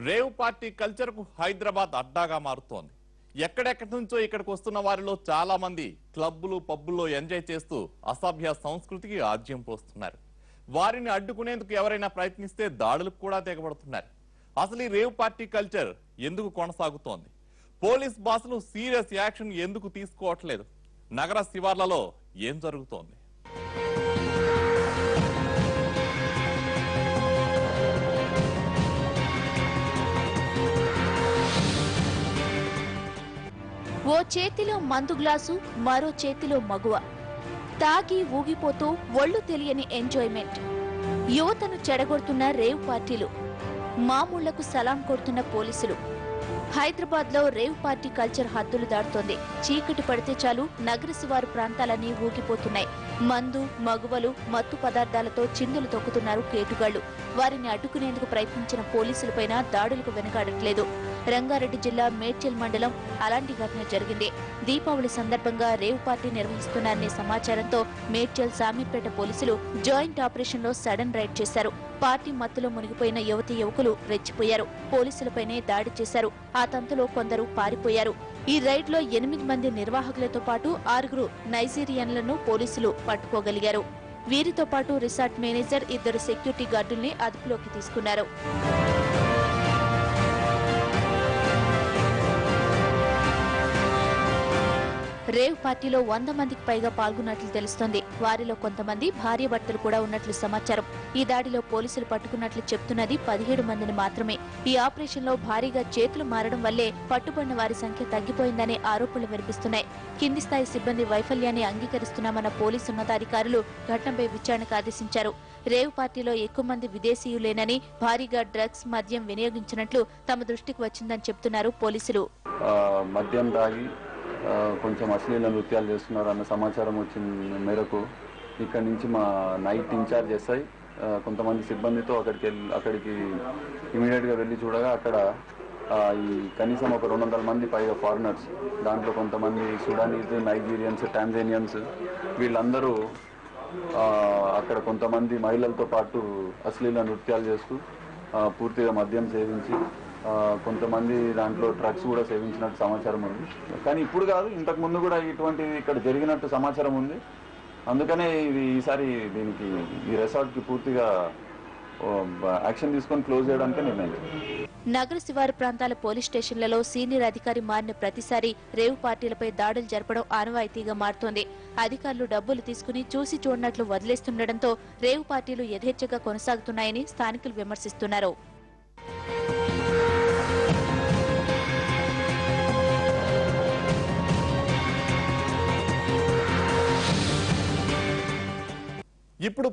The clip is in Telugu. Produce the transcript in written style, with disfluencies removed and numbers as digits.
రేవ్ పార్టీ కల్చర్ కు హైదరాబాద్ అడ్డాగా మారుతోంది. ఎక్కడెక్కడి నుంచో ఇక్కడికి వస్తున్న వారిలో చాలా మంది క్లబ్బులు పబ్బుల్లో ఎంజాయ్ చేస్తూ అసభ్య సంస్కృతికి ఆజ్యం పోస్తున్నారు. వారిని అడ్డుకునేందుకు ఎవరైనా ప్రయత్నిస్తే దాడులకు కూడా తెగబడుతున్నారు. అసలు ఈ రేవ్ పార్టీ కల్చర్ ఎందుకు కొనసాగుతోంది? పోలీస్ బాసులు సీరియస్ యాక్షన్ ఎందుకు తీసుకోవట్లేదు? నగర శివార్లలో ఏం జరుగుతోంది? ఓ చేతిలో మందు గ్లాసు, మరో చేతిలో మగువ. తాగి ఊగిపోతూ ఒళ్ళు తెలియని ఎంజాయ్మెంట్. యువతను చెడగొడుతున్న రేవ్ పార్టీలు, మామూళ్లకు సలాం కొడుతున్న పోలీసులు. హైదరాబాద్ లో రేవ్ పార్టీ కల్చర్ హద్దులు దాటుతోంది. చీకటి పడితే చాలు నగర శివారు ప్రాంతాలన్నీ ఊగిపోతున్నాయి. మందు, మగువలు, మత్తు పదార్థాలతో చిందులు తొక్కుతున్నారు కేటుగాళ్లు. వారిని అడ్డుకునేందుకు ప్రయత్నించిన పోలీసులపైన దాడులకు వెనుకాడట్లేదు. రంగారెడ్డి జిల్లా మేడ్చల్ మండలం అలాంటి ఘటన జరిగింది. దీపావళి సందర్భంగా రేవ్ పార్టీ నిర్వహిస్తున్నారనే సమాచారంతో మేడ్చల్ సామీర్పేట పోలీసులు జాయింట్ ఆపరేషన్ లో సడన్ రైడ్ చేశారు. పార్టీ మత్తులో మునిగిపోయిన యువతీ యువకులు రెచ్చిపోయారు. పోలీసులపైనే దాడి చేశారు. ఆ తంతులో కొందరు పారిపోయారు. ఈ రైడ్ లో 8 మంది నిర్వాహకులతో పాటు 6 నైజీరియన్లను పోలీసులు పట్టుకోగలిగారు. వీరితో పాటు రిసార్ట్ మేనేజర్, 2 సెక్యూరిటీ గార్డుల్ని అదుపులోకి తీసుకున్నారు. రేవ్ పార్టీలో 100 మందికి పైగా పాల్గొన్నట్లు తెలుస్తోంది. వారిలో కొంతమంది భార్యాభర్తలు కూడా ఉన్నట్లు సమాచారం. ఈ దాడిలో పోలీసులు పట్టుకున్నట్లు చెప్తున్నది 17 మందిని మాత్రమే. ఈ ఆపరేషన్ లో భారీగా చేతులు మారడం వల్లే పట్టుబడిన వారి సంఖ్య తగ్గిపోయిందనే ఆరోపణలు వినిపిస్తున్నాయి. కింది స్థాయి సిబ్బంది వైఫల్యాన్ని అంగీకరిస్తున్నామన్న పోలీసు ఉన్నతాధికారులు ఘటనపై విచారణకు ఆదేశించారు. రేవ్ పార్టీలో ఎక్కువ మంది విదేశీయులేనని, భారీగా డ్రగ్స్, మద్యం వినియోగించినట్లు తమ దృష్టికి వచ్చిందని చెప్తున్నారు పోలీసులు. మద్యం తాగి కొంచెం అశ్లీల నృత్యాలు చేస్తున్నారు అన్న సమాచారం వచ్చిన మేరకు ఇక్కడి నుంచి మా నైట్ ఇన్ఛార్జ్ ఎస్ఐ కొంతమంది సిబ్బందితో అక్కడికి ఇమీడియట్గా వెళ్ళి చూడగా అక్కడ ఈ కనీసం ఒక 200 మంది పైగా ఫారినర్స్, దాంట్లో కొంతమంది సుడానీస్, నైజీరియన్స్, టాంజానియన్స్, వీళ్ళందరూ అక్కడ కొంతమంది మహిళలతో పాటు అశ్లీల నృత్యాలు చేస్తూ పూర్తిగా మద్యం సేవించి కొంతమంది దాంట్లో డ్రగ్స్ కూడా సేవించినట్టు సమాచారం ఉంది. కానీ ఇప్పుడు కాదు, ఇంతకు ముందు కూడా ఇటువంటిది ఇక్కడ జరిగినట్టు సమాచారం ఉంది. అందుకనే ఈసారి దీనికి ఈ రిసార్ట్కి పూర్తిగా యాక్షన్ తీసుకొని క్లోజ్ చేయడానికి నిర్ణయించారు. నగర శివారు ప్రాంతాల పోలీస్ స్టేషన్లలో సీనియర్ అధికారి మారిన ప్రతిసారి రేవ్ పార్టీలపై దాడులు జరపడం ఆనవాయితీగా మారుతోంది. అధికారులు డబ్బులు తీసుకుని చూసి చూడనట్లు వదిలేస్తుండటంతో రేవ్ పార్టీలు యథేచ్ఛగా కొనసాగుతున్నాయని స్థానికులు విమర్శిస్తున్నారు. ఇప్పుడు